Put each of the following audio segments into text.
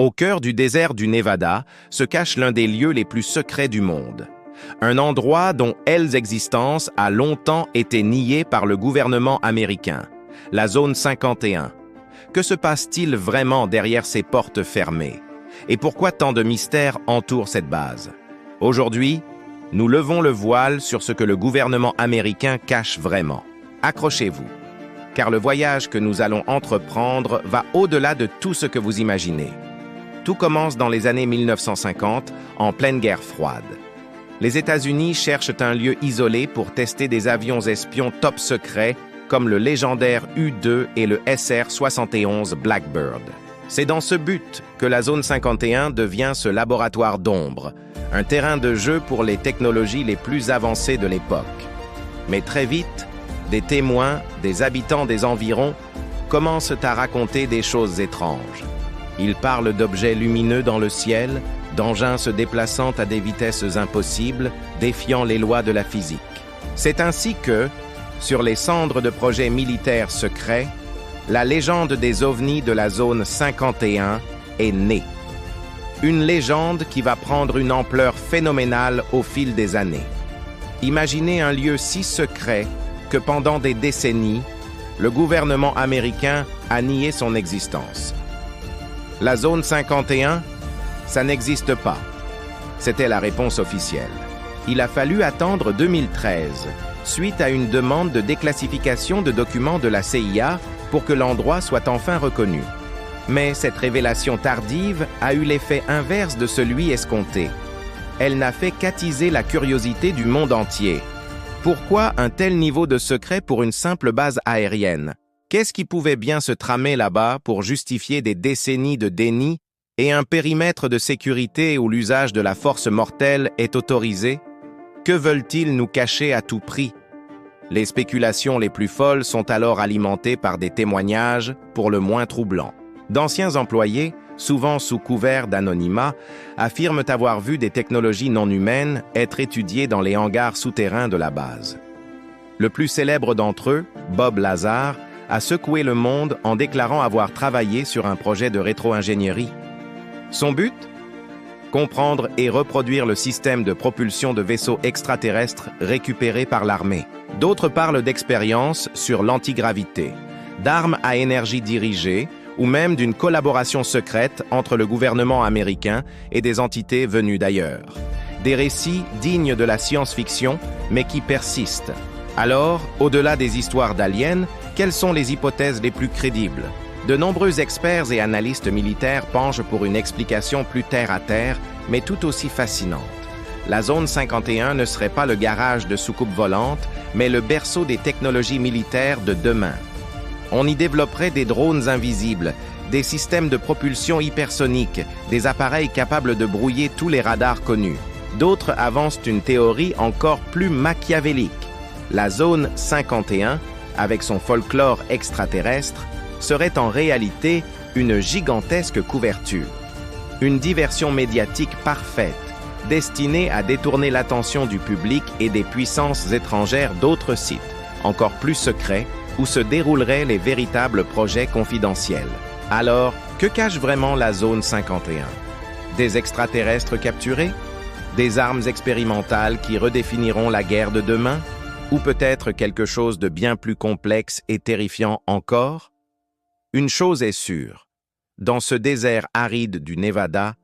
Au cœur du désert du Nevada se cache l'un des lieux les plus secrets du monde. Un endroit dont l'existence a longtemps été niée par le gouvernement américain, la zone 51. Que se passe-t-il vraiment derrière ces portes fermées? Et pourquoi tant de mystères entourent cette base? Aujourd'hui, nous levons le voile sur ce que le gouvernement américain cache vraiment. Accrochez-vous, car le voyage que nous allons entreprendre va au-delà de tout ce que vous imaginez. Tout commence dans les années 1950, en pleine guerre froide. Les États-Unis cherchent un lieu isolé pour tester des avions espions top secrets comme le légendaire U-2 et le SR-71 Blackbird. C'est dans ce but que la zone 51 devient ce laboratoire d'ombre, un terrain de jeu pour les technologies les plus avancées de l'époque. Mais très vite, des témoins, des habitants des environs, commencent à raconter des choses étranges. Ils parlent d'objets lumineux dans le ciel, d'engins se déplaçant à des vitesses impossibles, défiant les lois de la physique. C'est ainsi que, sur les cendres de projets militaires secrets, la légende des ovnis de la zone 51 est née. Une légende qui va prendre une ampleur phénoménale au fil des années. Imaginez un lieu si secret que pendant des décennies, le gouvernement américain a nié son existence. La zone 51, ça n'existe pas. C'était la réponse officielle. Il a fallu attendre 2013, suite à une demande de déclassification de documents de la CIA pour que l'endroit soit enfin reconnu. Mais cette révélation tardive a eu l'effet inverse de celui escompté. Elle n'a fait qu'attiser la curiosité du monde entier. Pourquoi un tel niveau de secret pour une simple base aérienne? Qu'est-ce qui pouvait bien se tramer là-bas pour justifier des décennies de déni et un périmètre de sécurité où l'usage de la force mortelle est autorisé? Que veulent-ils nous cacher à tout prix? Les spéculations les plus folles sont alors alimentées par des témoignages pour le moins troublants. D'anciens employés, souvent sous couvert d'anonymat, affirment avoir vu des technologies non humaines être étudiées dans les hangars souterrains de la base. Le plus célèbre d'entre eux, Bob Lazar, a secoué le monde en déclarant avoir travaillé sur un projet de rétro-ingénierie. Son but? Comprendre et reproduire le système de propulsion de vaisseaux extraterrestres récupérés par l'armée. D'autres parlent d'expériences sur l'antigravité, d'armes à énergie dirigée, ou même d'une collaboration secrète entre le gouvernement américain et des entités venues d'ailleurs. Des récits dignes de la science-fiction, mais qui persistent. Alors, au-delà des histoires d'aliens, quelles sont les hypothèses les plus crédibles? De nombreux experts et analystes militaires penchent pour une explication plus terre-à-terre, mais tout aussi fascinante. La zone 51 ne serait pas le garage de soucoupes volantes, mais le berceau des technologies militaires de demain. On y développerait des drones invisibles, des systèmes de propulsion hypersonique, des appareils capables de brouiller tous les radars connus. D'autres avancent une théorie encore plus machiavélique. La zone 51, avec son folklore extraterrestre, serait en réalité une gigantesque couverture. Une diversion médiatique parfaite, destinée à détourner l'attention du public et des puissances étrangères d'autres sites, encore plus secrets, où se dérouleraient les véritables projets confidentiels. Alors, que cache vraiment la zone 51? Des extraterrestres capturés? Des armes expérimentales qui redéfiniront la guerre de demain? Ou peut-être quelque chose de bien plus complexe et terrifiant encore? Une chose est sûre, dans ce désert aride du Nevada,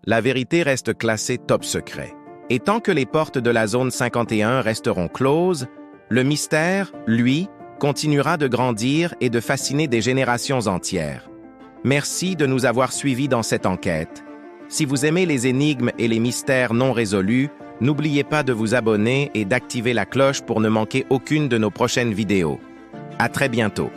la vérité reste classée top secret. Et tant que les portes de la zone 51 resteront closes, le mystère, lui, continuera de grandir et de fasciner des générations entières. Merci de nous avoir suivis dans cette enquête. Si vous aimez les énigmes et les mystères non résolus, n'oubliez pas de vous abonner et d'activer la cloche pour ne manquer aucune de nos prochaines vidéos. À très bientôt.